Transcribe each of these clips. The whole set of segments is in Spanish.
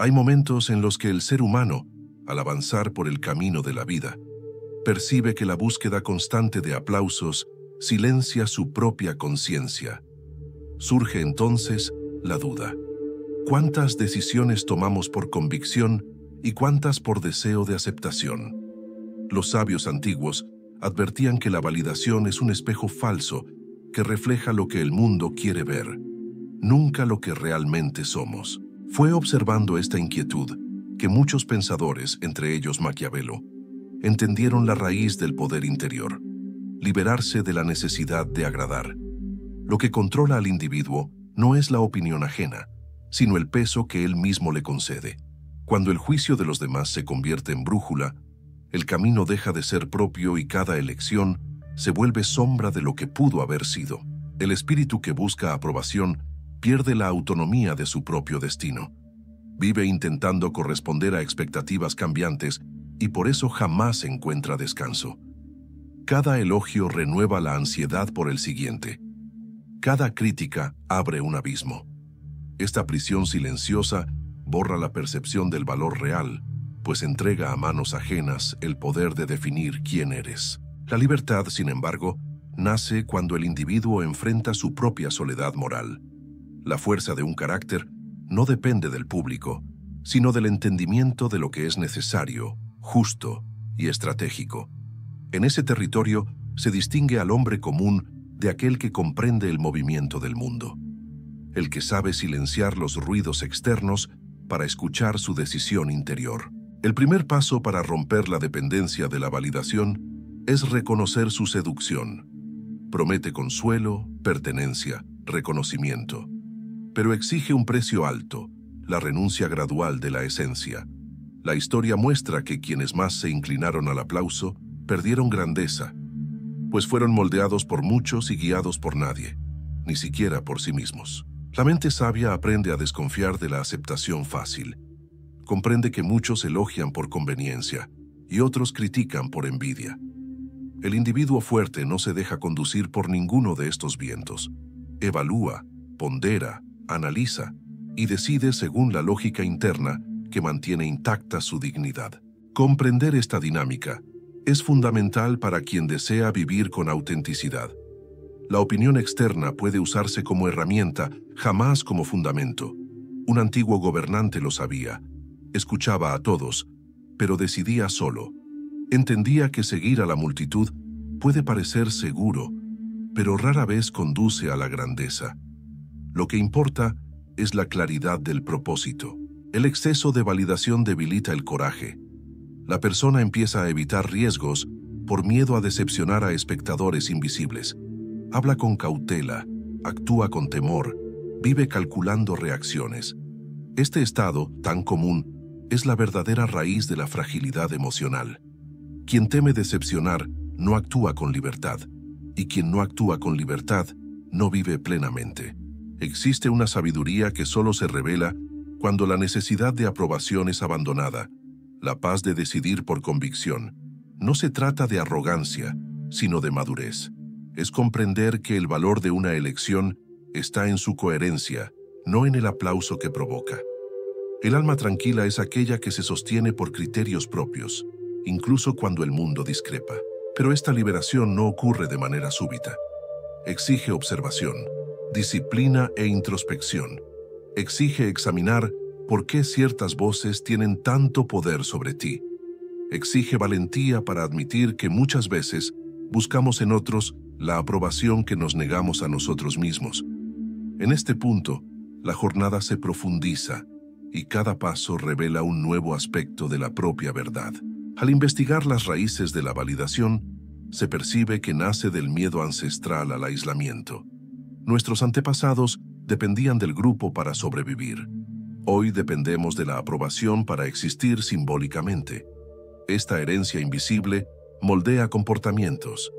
Hay momentos en los que el ser humano, al avanzar por el camino de la vida, percibe que la búsqueda constante de aplausos silencia su propia conciencia. Surge entonces la duda. ¿Cuántas decisiones tomamos por convicción y cuántas por deseo de aceptación? Los sabios antiguos advertían que la validación es un espejo falso que refleja lo que el mundo quiere ver, nunca lo que realmente somos. Fue observando esta inquietud que muchos pensadores, entre ellos Maquiavelo, entendieron la raíz del poder interior: liberarse de la necesidad de agradar. Lo que controla al individuo no es la opinión ajena, sino el peso que él mismo le concede. Cuando el juicio de los demás se convierte en brújula, el camino deja de ser propio y cada elección se vuelve sombra de lo que pudo haber sido. El espíritu que busca aprobación pierde la autonomía de su propio destino. Vive intentando corresponder a expectativas cambiantes y por eso jamás encuentra descanso. Cada elogio renueva la ansiedad por el siguiente. Cada crítica abre un abismo. Esta prisión silenciosa borra la percepción del valor real, pues entrega a manos ajenas el poder de definir quién eres. La libertad, sin embargo, nace cuando el individuo enfrenta su propia soledad moral. La fuerza de un carácter no depende del público, sino del entendimiento de lo que es necesario, justo y estratégico. En ese territorio se distingue al hombre común de aquel que comprende el movimiento del mundo, el que sabe silenciar los ruidos externos para escuchar su decisión interior. El primer paso para romper la dependencia de la validación es reconocer su seducción. Promete consuelo, pertenencia, reconocimiento, pero exige un precio alto: la renuncia gradual de la esencia. La historia muestra que quienes más se inclinaron al aplauso perdieron grandeza, pues fueron moldeados por muchos y guiados por nadie, ni siquiera por sí mismos. La mente sabia aprende a desconfiar de la aceptación fácil. Comprende que muchos elogian por conveniencia y otros critican por envidia. El individuo fuerte no se deja conducir por ninguno de estos vientos. Evalúa, pondera, analiza y decide según la lógica interna que mantiene intacta su dignidad. Comprender esta dinámica es fundamental para quien desea vivir con autenticidad. La opinión externa puede usarse como herramienta, jamás como fundamento. Un antiguo gobernante lo sabía. Escuchaba a todos, pero decidía solo. Entendía que seguir a la multitud puede parecer seguro, pero rara vez conduce a la grandeza. Lo que importa es la claridad del propósito. El exceso de validación debilita el coraje. La persona empieza a evitar riesgos por miedo a decepcionar a espectadores invisibles. Habla con cautela, actúa con temor, vive calculando reacciones. Este estado, tan común, es la verdadera raíz de la fragilidad emocional. Quien teme decepcionar no actúa con libertad, y quien no actúa con libertad no vive plenamente. Existe una sabiduría que solo se revela cuando la necesidad de aprobación es abandonada, la paz de decidir por convicción. No se trata de arrogancia, sino de madurez. Es comprender que el valor de una elección está en su coherencia, no en el aplauso que provoca. El alma tranquila es aquella que se sostiene por criterios propios, incluso cuando el mundo discrepa. Pero esta liberación no ocurre de manera súbita. Exige observación, disciplina e introspección. Exige examinar por qué ciertas voces tienen tanto poder sobre ti. Exige valentía para admitir que muchas veces buscamos en otros la aprobación que nos negamos a nosotros mismos. En este punto, la jornada se profundiza y cada paso revela un nuevo aspecto de la propia verdad. Al investigar las raíces de la validación, se percibe que nace del miedo ancestral al aislamiento. Nuestros antepasados dependían del grupo para sobrevivir. Hoy dependemos de la aprobación para existir simbólicamente. Esta herencia invisible moldea comportamientos,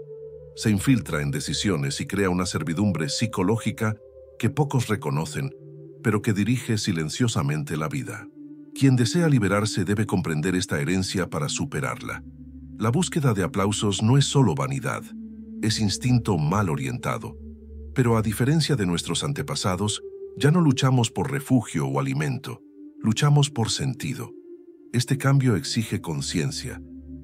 se infiltra en decisiones y crea una servidumbre psicológica que pocos reconocen, pero que dirige silenciosamente la vida. Quien desea liberarse debe comprender esta herencia para superarla. La búsqueda de aplausos no es solo vanidad, es instinto mal orientado. Pero a diferencia de nuestros antepasados, ya no luchamos por refugio o alimento, Luchamos por sentido. Este cambio exige conciencia,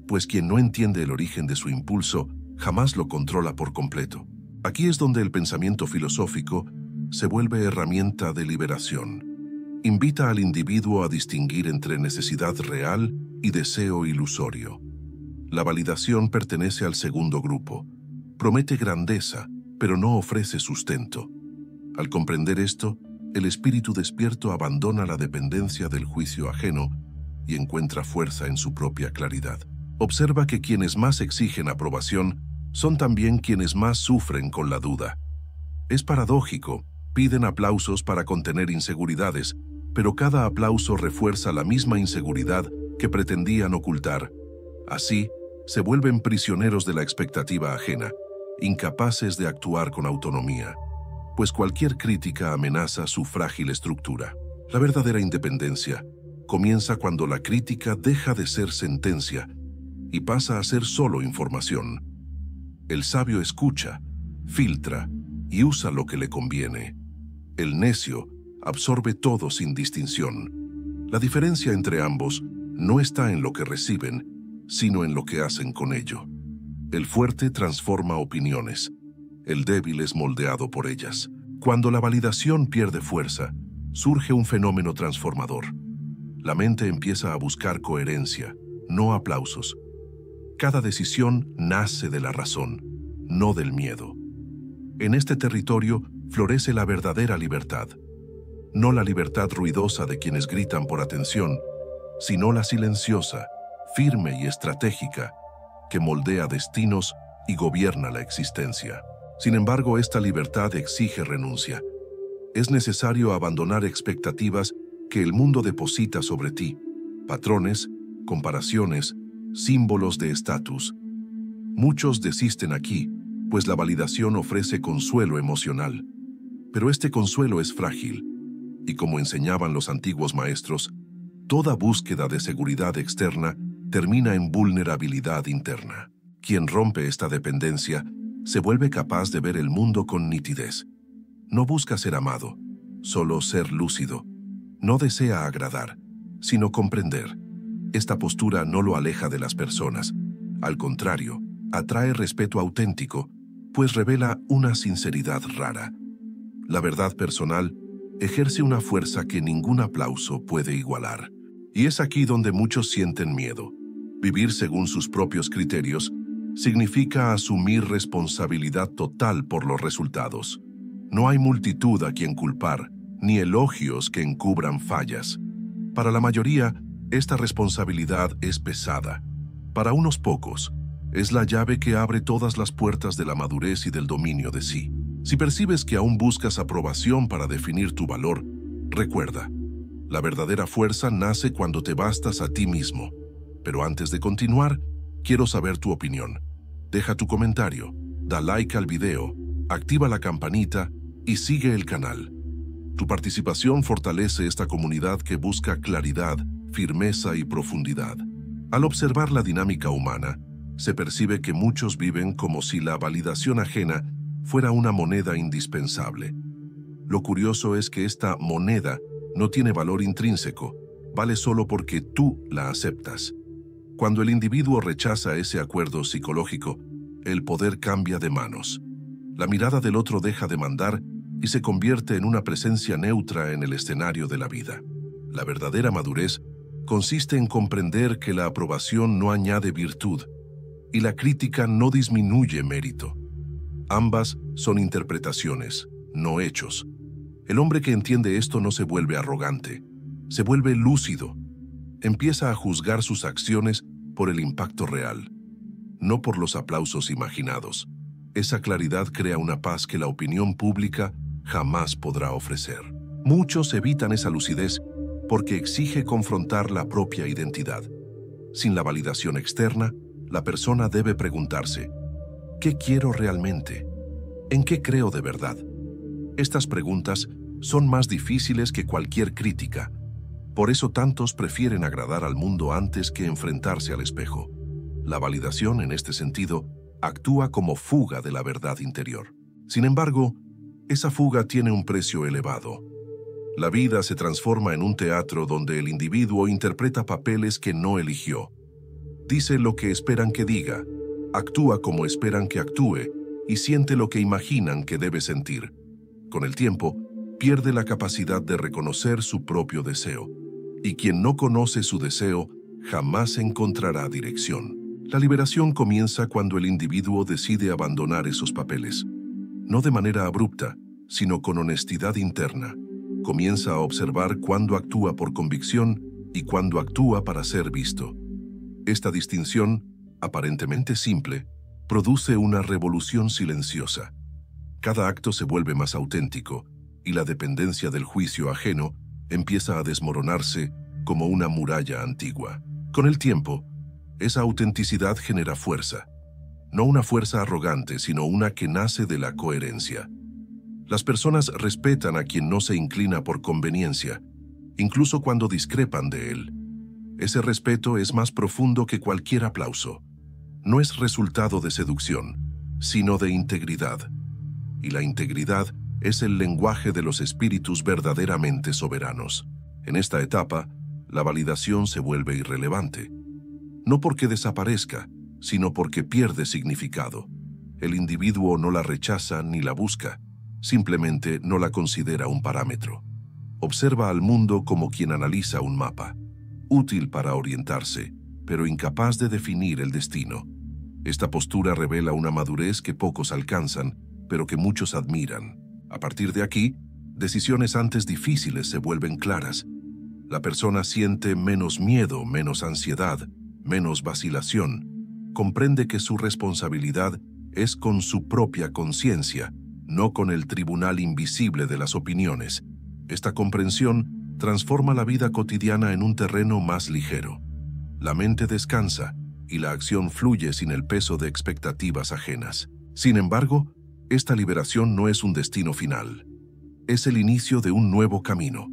pues quien no entiende el origen de su impulso jamás lo controla por completo. Aquí es donde el pensamiento filosófico se vuelve herramienta de liberación. Invita al individuo a distinguir entre necesidad real y deseo ilusorio. La validación pertenece al segundo grupo. Promete grandeza, pero no ofrece sustento. Al comprender esto, el espíritu despierto abandona la dependencia del juicio ajeno y encuentra fuerza en su propia claridad. Observa que quienes más exigen aprobación son también quienes más sufren con la duda. Es paradójico, piden aplausos para contener inseguridades, pero cada aplauso refuerza la misma inseguridad que pretendían ocultar. Así, se vuelven prisioneros de la expectativa ajena, incapaces de actuar con autonomía, pues cualquier crítica amenaza su frágil estructura. La verdadera independencia comienza cuando la crítica deja de ser sentencia y pasa a ser solo información. El sabio escucha, filtra y usa lo que le conviene. El necio absorbe todo sin distinción. La diferencia entre ambos no está en lo que reciben, sino en lo que hacen con ello. El fuerte transforma opiniones, el débil es moldeado por ellas. Cuando la validación pierde fuerza, surge un fenómeno transformador. La mente empieza a buscar coherencia, no aplausos. Cada decisión nace de la razón, no del miedo. En este territorio florece la verdadera libertad. No la libertad ruidosa de quienes gritan por atención, sino la silenciosa, firme y estratégica, que moldea destinos y gobierna la existencia. Sin embargo, esta libertad exige renuncia. Es necesario abandonar expectativas que el mundo deposita sobre ti, patrones, comparaciones, símbolos de estatus. Muchos desisten aquí, pues la validación ofrece consuelo emocional. Pero este consuelo es frágil, y como enseñaban los antiguos maestros, toda búsqueda de seguridad externa termina en vulnerabilidad interna. Quien rompe esta dependencia se vuelve capaz de ver el mundo con nitidez. No busca ser amado, solo ser lúcido. No desea agradar, sino comprender. Esta postura no lo aleja de las personas. Al contrario, atrae respeto auténtico, pues revela una sinceridad rara. La verdad personal ejerce una fuerza que ningún aplauso puede igualar. Y es aquí donde muchos sienten miedo. Vivir según sus propios criterios significa asumir responsabilidad total por los resultados. No hay multitud a quien culpar, ni elogios que encubran fallas. Para la mayoría, esta responsabilidad es pesada. Para unos pocos, es la llave que abre todas las puertas de la madurez y del dominio de sí. Si percibes que aún buscas aprobación para definir tu valor, recuerda, la verdadera fuerza nace cuando te bastas a ti mismo. Pero antes de continuar, quiero saber tu opinión. Deja tu comentario, da like al video, activa la campanita y sigue el canal. Tu participación fortalece esta comunidad que busca claridad, firmeza y profundidad. Al observar la dinámica humana, se percibe que muchos viven como si la validación ajena fuera una moneda indispensable. Lo curioso es que esta moneda no tiene valor intrínseco, vale solo porque tú la aceptas. Cuando el individuo rechaza ese acuerdo psicológico, el poder cambia de manos. La mirada del otro deja de mandar y se convierte en una presencia neutra en el escenario de la vida. La verdadera madurez consiste en comprender que la aprobación no añade virtud y la crítica no disminuye mérito. Ambas son interpretaciones, no hechos. El hombre que entiende esto no se vuelve arrogante, se vuelve lúcido. Empieza a juzgar sus acciones por el impacto real, no por los aplausos imaginados. Esa claridad crea una paz que la opinión pública jamás podrá ofrecer. Muchos evitan esa lucidez porque exige confrontar la propia identidad. Sin la validación externa, la persona debe preguntarse, ¿qué quiero realmente? ¿En qué creo de verdad? Estas preguntas son más difíciles que cualquier crítica. Por eso tantos prefieren agradar al mundo antes que enfrentarse al espejo. La validación, en este sentido, actúa como fuga de la verdad interior. Sin embargo, esa fuga tiene un precio elevado. La vida se transforma en un teatro donde el individuo interpreta papeles que no eligió. Dice lo que esperan que diga, actúa como esperan que actúe y siente lo que imaginan que debe sentir. Con el tiempo, pierde la capacidad de reconocer su propio deseo. Y quien no conoce su deseo jamás encontrará dirección. La liberación comienza cuando el individuo decide abandonar esos papeles. No de manera abrupta, sino con honestidad interna. Comienza a observar cuándo actúa por convicción y cuándo actúa para ser visto. Esta distinción, aparentemente simple, produce una revolución silenciosa. Cada acto se vuelve más auténtico y la dependencia del juicio ajeno empieza a desmoronarse como una muralla antigua. Con el tiempo, esa autenticidad genera fuerza. No una fuerza arrogante, sino una que nace de la coherencia. Las personas respetan a quien no se inclina por conveniencia, incluso cuando discrepan de él. Ese respeto es más profundo que cualquier aplauso. No es resultado de seducción, sino de integridad. Y la integridad es el lenguaje de los espíritus verdaderamente soberanos. En esta etapa, la validación se vuelve irrelevante. No porque desaparezca, sino porque pierde significado. El individuo no la rechaza ni la busca, simplemente no la considera un parámetro. Observa al mundo como quien analiza un mapa, útil para orientarse, pero incapaz de definir el destino. Esta postura revela una madurez que pocos alcanzan, pero que muchos admiran. A partir de aquí, decisiones antes difíciles se vuelven claras. La persona siente menos miedo, menos ansiedad, menos vacilación. Comprende que su responsabilidad es con su propia conciencia, no con el tribunal invisible de las opiniones. Esta comprensión transforma la vida cotidiana en un terreno más ligero. La mente descansa y la acción fluye sin el peso de expectativas ajenas. Sin embargo, esta liberación no es un destino final. Es el inicio de un nuevo camino.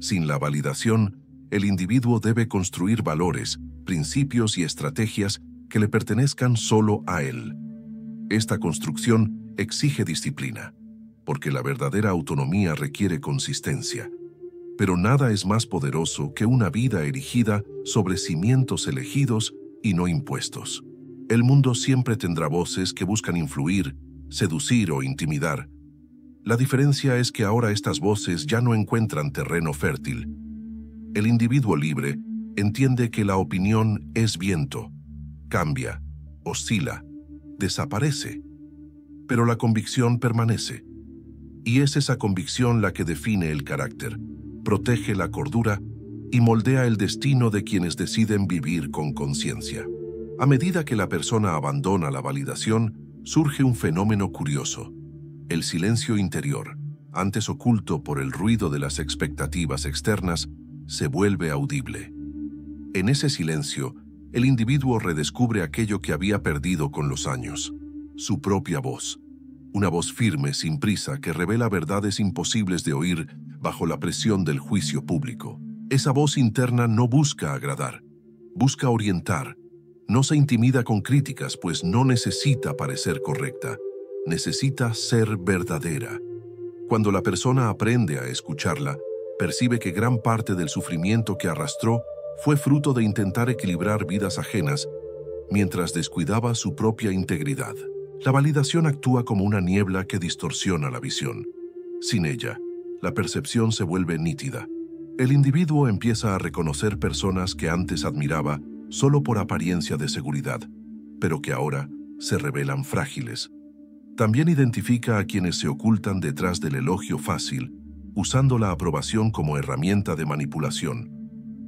Sin la validación, el individuo debe construir valores, principios y estrategias que le pertenezcan solo a él. Esta construcción exige disciplina, porque la verdadera autonomía requiere consistencia. Pero nada es más poderoso que una vida erigida sobre cimientos elegidos y no impuestos. El mundo siempre tendrá voces que buscan influir, seducir o intimidar. La diferencia es que ahora estas voces ya no encuentran terreno fértil. El individuo libre entiende que la opinión es viento, cambia, oscila, desaparece, pero la convicción permanece. Y es esa convicción la que define el carácter, protege la cordura y moldea el destino de quienes deciden vivir con conciencia. A medida que la persona abandona la validación, surge un fenómeno curioso. El silencio interior, antes oculto por el ruido de las expectativas externas, se vuelve audible. En ese silencio, el individuo redescubre aquello que había perdido con los años, su propia voz. Una voz firme, sin prisa, que revela verdades imposibles de oír bajo la presión del juicio público. Esa voz interna no busca agradar, busca orientar. No se intimida con críticas, pues no necesita parecer correcta. Necesita ser verdadera. Cuando la persona aprende a escucharla, percibe que gran parte del sufrimiento que arrastró fue fruto de intentar equilibrar vidas ajenas mientras descuidaba su propia integridad. La validación actúa como una niebla que distorsiona la visión. Sin ella, la percepción se vuelve nítida. El individuo empieza a reconocer personas que antes admiraba solo por apariencia de seguridad, pero que ahora se revelan frágiles. También identifica a quienes se ocultan detrás del elogio fácil, usando la aprobación como herramienta de manipulación.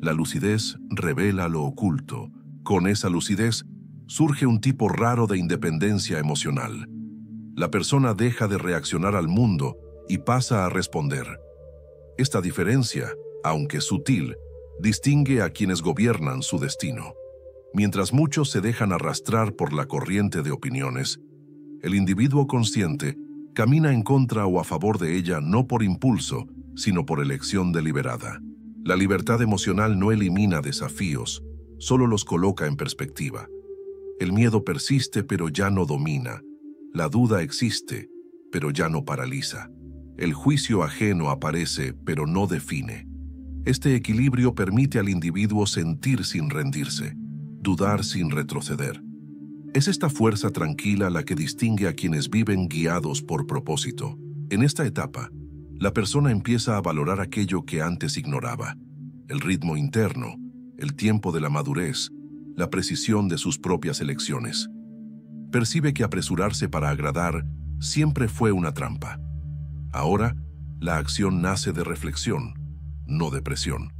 La lucidez revela lo oculto. Con esa lucidez, surge un tipo raro de independencia emocional. La persona deja de reaccionar al mundo y pasa a responder. Esta diferencia, aunque sutil, distingue a quienes gobiernan su destino. Mientras muchos se dejan arrastrar por la corriente de opiniones, el individuo consciente camina en contra o a favor de ella no por impulso, sino por elección deliberada. La libertad emocional no elimina desafíos, solo los coloca en perspectiva. El miedo persiste, pero ya no domina. La duda existe, pero ya no paraliza. El juicio ajeno aparece, pero no define. Este equilibrio permite al individuo sentir sin rendirse, dudar sin retroceder. Es esta fuerza tranquila la que distingue a quienes viven guiados por propósito. En esta etapa, la persona empieza a valorar aquello que antes ignoraba: el ritmo interno, el tiempo de la madurez, la precisión de sus propias elecciones. Percibe que apresurarse para agradar siempre fue una trampa. Ahora, la acción nace de reflexión, no de presión.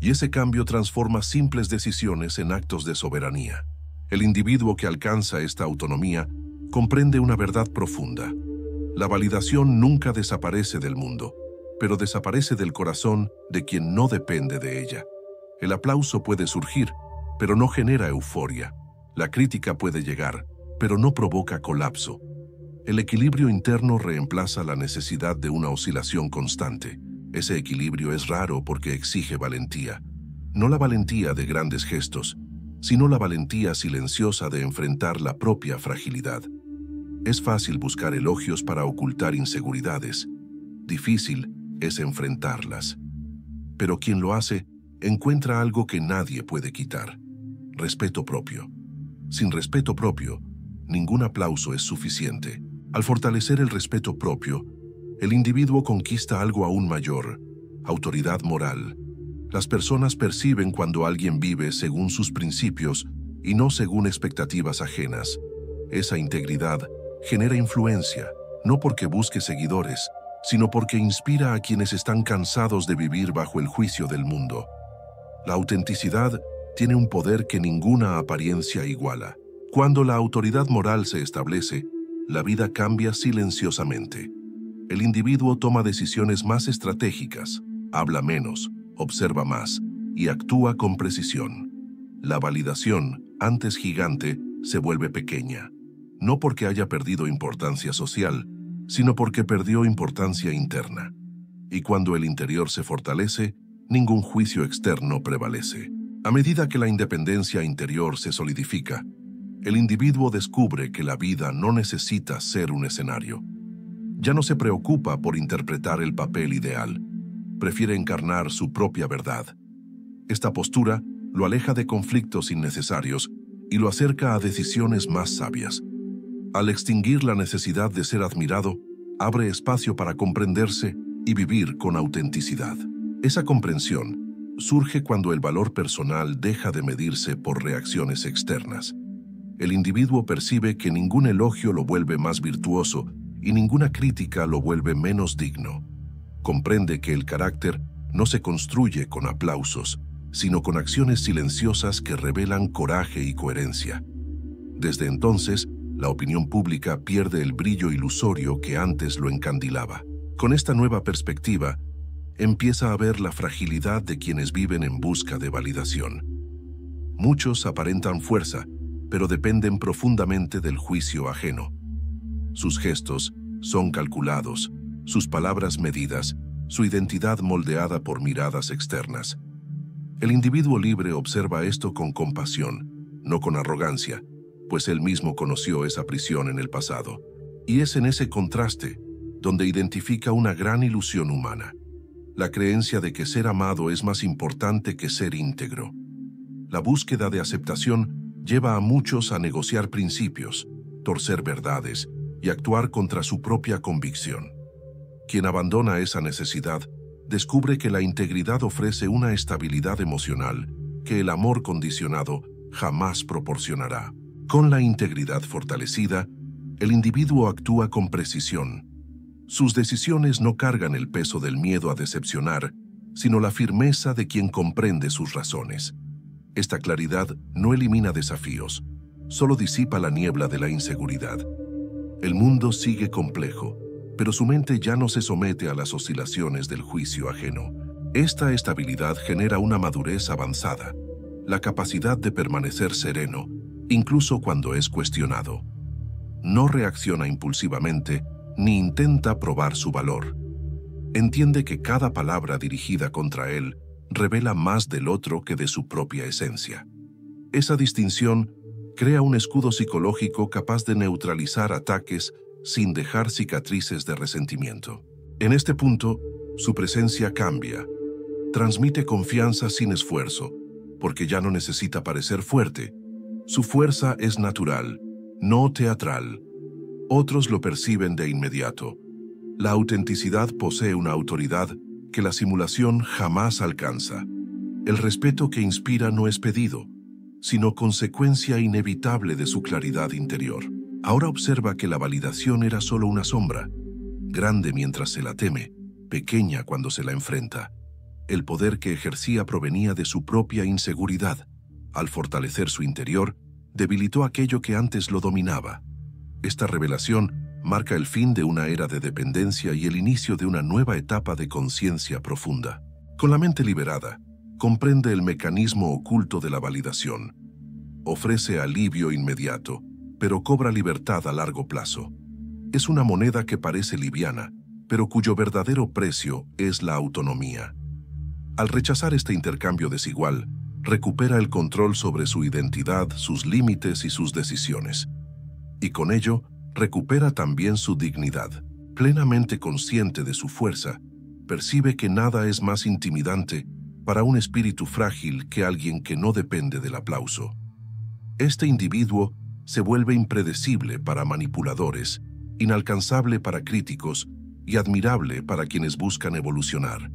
Y ese cambio transforma simples decisiones en actos de soberanía. El individuo que alcanza esta autonomía comprende una verdad profunda. La validación nunca desaparece del mundo, pero desaparece del corazón de quien no depende de ella. El aplauso puede surgir, pero no genera euforia. La crítica puede llegar, pero no provoca colapso. El equilibrio interno reemplaza la necesidad de una oscilación constante. Ese equilibrio es raro porque exige valentía. No la valentía de grandes gestos, sino la valentía silenciosa de enfrentar la propia fragilidad. Es fácil buscar elogios para ocultar inseguridades. Difícil es enfrentarlas. Pero quien lo hace, encuentra algo que nadie puede quitar: respeto propio. Sin respeto propio, ningún aplauso es suficiente. Al fortalecer el respeto propio, el individuo conquista algo aún mayor: autoridad moral. Las personas perciben cuando alguien vive según sus principios y no según expectativas ajenas. Esa integridad genera influencia, no porque busque seguidores, sino porque inspira a quienes están cansados de vivir bajo el juicio del mundo. La autenticidad tiene un poder que ninguna apariencia iguala. Cuando la autoridad moral se establece, la vida cambia silenciosamente. El individuo toma decisiones más estratégicas, habla menos, observa más y actúa con precisión. La validación, antes gigante, se vuelve pequeña, no porque haya perdido importancia social, sino porque perdió importancia interna. Y cuando el interior se fortalece, ningún juicio externo prevalece. A medida que la independencia interior se solidifica, el individuo descubre que la vida no necesita ser un escenario. Ya no se preocupa por interpretar el papel ideal, prefiere encarnar su propia verdad. Esta postura lo aleja de conflictos innecesarios y lo acerca a decisiones más sabias. Al extinguir la necesidad de ser admirado, abre espacio para comprenderse y vivir con autenticidad. Esa comprensión surge cuando el valor personal deja de medirse por reacciones externas. El individuo percibe que ningún elogio lo vuelve más virtuoso y ninguna crítica lo vuelve menos digno. Comprende que el carácter no se construye con aplausos, sino con acciones silenciosas que revelan coraje y coherencia. Desde entonces, la opinión pública pierde el brillo ilusorio que antes lo encandilaba. Con esta nueva perspectiva, empieza a ver la fragilidad de quienes viven en busca de validación. Muchos aparentan fuerza, pero dependen profundamente del juicio ajeno. Sus gestos son calculados, sus palabras medidas, su identidad moldeada por miradas externas. El individuo libre observa esto con compasión, no con arrogancia, pues él mismo conoció esa prisión en el pasado. Y es en ese contraste donde identifica una gran ilusión humana: la creencia de que ser amado es más importante que ser íntegro. La búsqueda de aceptación lleva a muchos a negociar principios, torcer verdades y actuar contra su propia convicción. Quien abandona esa necesidad descubre que la integridad ofrece una estabilidad emocional que el amor condicionado jamás proporcionará. Con la integridad fortalecida, el individuo actúa con precisión. Sus decisiones no cargan el peso del miedo a decepcionar, sino la firmeza de quien comprende sus razones. Esta claridad no elimina desafíos, solo disipa la niebla de la inseguridad. El mundo sigue complejo, pero su mente ya no se somete a las oscilaciones del juicio ajeno. Esta estabilidad genera una madurez avanzada, la capacidad de permanecer sereno, incluso cuando es cuestionado. No reacciona impulsivamente, ni intenta probar su valor. Entiende que cada palabra dirigida contra él revela más del otro que de su propia esencia. Esa distinción crea un escudo psicológico capaz de neutralizar ataques sin dejar cicatrices de resentimiento. En este punto, su presencia cambia. Transmite confianza sin esfuerzo, porque ya no necesita parecer fuerte. Su fuerza es natural, no teatral. Otros lo perciben de inmediato. La autenticidad posee una autoridad que la simulación jamás alcanza. El respeto que inspira no es pedido, sino consecuencia inevitable de su claridad interior. Ahora observa que la validación era solo una sombra, grande mientras se la teme, pequeña cuando se la enfrenta. El poder que ejercía provenía de su propia inseguridad. Al fortalecer su interior, debilitó aquello que antes lo dominaba. Esta revelación marca el fin de una era de dependencia y el inicio de una nueva etapa de conciencia profunda. Con la mente liberada, comprende el mecanismo oculto de la validación. Ofrece alivio inmediato, pero cobra libertad a largo plazo. Es una moneda que parece liviana, pero cuyo verdadero precio es la autonomía. Al rechazar este intercambio desigual, recupera el control sobre su identidad, sus límites y sus decisiones. Y con ello, recupera también su dignidad. Plenamente consciente de su fuerza, percibe que nada es más intimidante para un espíritu frágil que alguien que no depende del aplauso. Este individuo se vuelve impredecible para manipuladores, inalcanzable para críticos y admirable para quienes buscan evolucionar.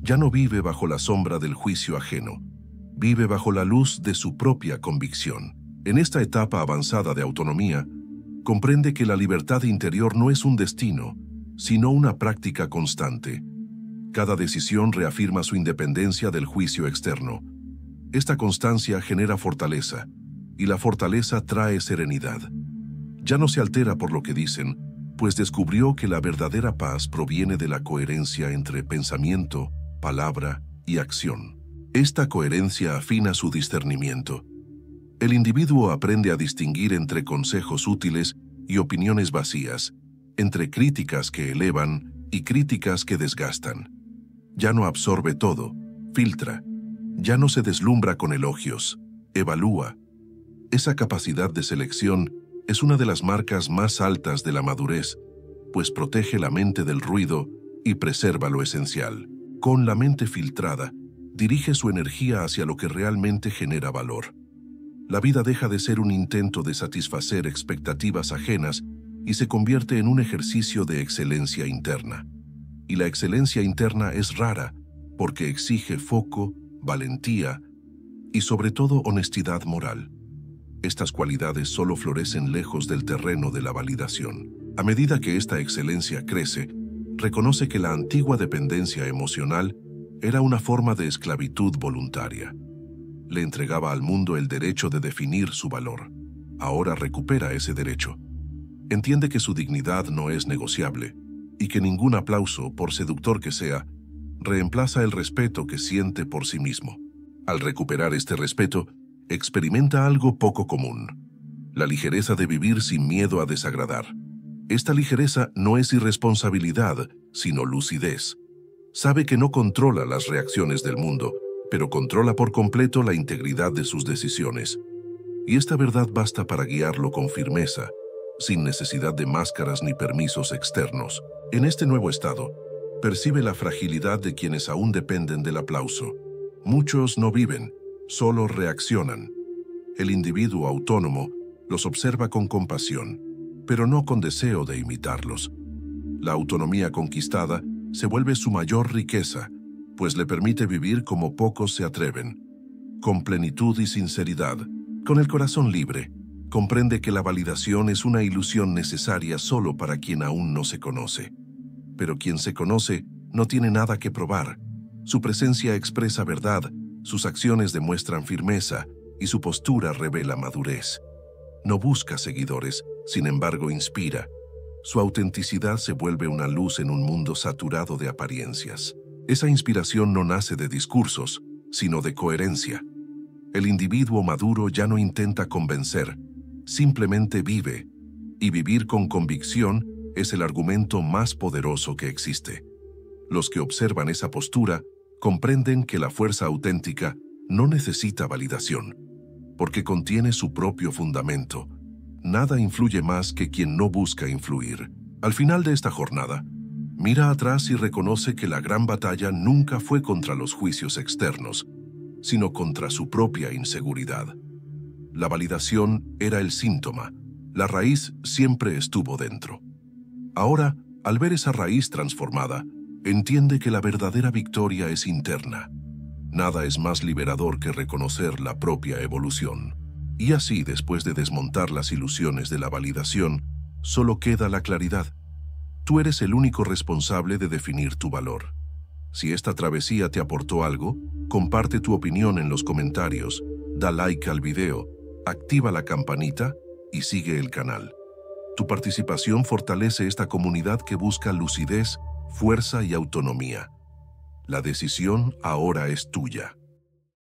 Ya no vive bajo la sombra del juicio ajeno, vive bajo la luz de su propia convicción. En esta etapa avanzada de autonomía, comprende que la libertad interior no es un destino, sino una práctica constante. Cada decisión reafirma su independencia del juicio externo. Esta constancia genera fortaleza, y la fortaleza trae serenidad. Ya no se altera por lo que dicen, pues descubrió que la verdadera paz proviene de la coherencia entre pensamiento, palabra y acción. Esta coherencia afina su discernimiento. El individuo aprende a distinguir entre consejos útiles y opiniones vacías, entre críticas que elevan y críticas que desgastan. Ya no absorbe todo, filtra. Ya no se deslumbra con elogios, evalúa. Esa capacidad de selección es una de las marcas más altas de la madurez, pues protege la mente del ruido y preserva lo esencial. Con la mente filtrada, dirige su energía hacia lo que realmente genera valor. La vida deja de ser un intento de satisfacer expectativas ajenas y se convierte en un ejercicio de excelencia interna. Y la excelencia interna es rara, porque exige foco, valentía y sobre todo honestidad moral. Estas cualidades solo florecen lejos del terreno de la validación. A medida que esta excelencia crece, reconoce que la antigua dependencia emocional era una forma de esclavitud voluntaria. Le entregaba al mundo el derecho de definir su valor. Ahora recupera ese derecho. Entiende que su dignidad no es negociable y que ningún aplauso, por seductor que sea, reemplaza el respeto que siente por sí mismo. Al recuperar este respeto, experimenta algo poco común: la ligereza de vivir sin miedo a desagradar. Esta ligereza no es irresponsabilidad, sino lucidez. Sabe que no controla las reacciones del mundo, pero controla por completo la integridad de sus decisiones. Y esta verdad basta para guiarlo con firmeza, sin necesidad de máscaras ni permisos externos. En este nuevo estado, percibe la fragilidad de quienes aún dependen del aplauso. Muchos no viven, solo reaccionan. El individuo autónomo los observa con compasión, pero no con deseo de imitarlos. La autonomía conquistada se vuelve su mayor riqueza, pues le permite vivir como pocos se atreven, con plenitud y sinceridad. Con el corazón libre, comprende que la validación es una ilusión necesaria solo para quien aún no se conoce. Pero quien se conoce no tiene nada que probar. Su presencia expresa verdad, sus acciones demuestran firmeza y su postura revela madurez. No busca seguidores, sin embargo inspira. Su autenticidad se vuelve una luz en un mundo saturado de apariencias. Esa inspiración no nace de discursos, sino de coherencia. El individuo maduro ya no intenta convencer, simplemente vive, y vivir con convicción es el argumento más poderoso que existe. Los que observan esa postura comprenden que la fuerza auténtica no necesita validación, porque contiene su propio fundamento. Nada influye más que quien no busca influir. Al final de esta jornada, Mira atrás y reconoce que la gran batalla nunca fue contra los juicios externos, sino contra su propia inseguridad. La validación era el síntoma, la raíz siempre estuvo dentro. Ahora, al ver esa raíz transformada, entiende que la verdadera victoria es interna. Nada es más liberador que reconocer la propia evolución. Y así, después de desmontar las ilusiones de la validación, solo queda la claridad. Tú eres el único responsable de definir tu valor. Si esta travesía te aportó algo, comparte tu opinión en los comentarios, da like al video, activa la campanita y sigue el canal. Tu participación fortalece esta comunidad que busca lucidez, fuerza y autonomía. La decisión ahora es tuya.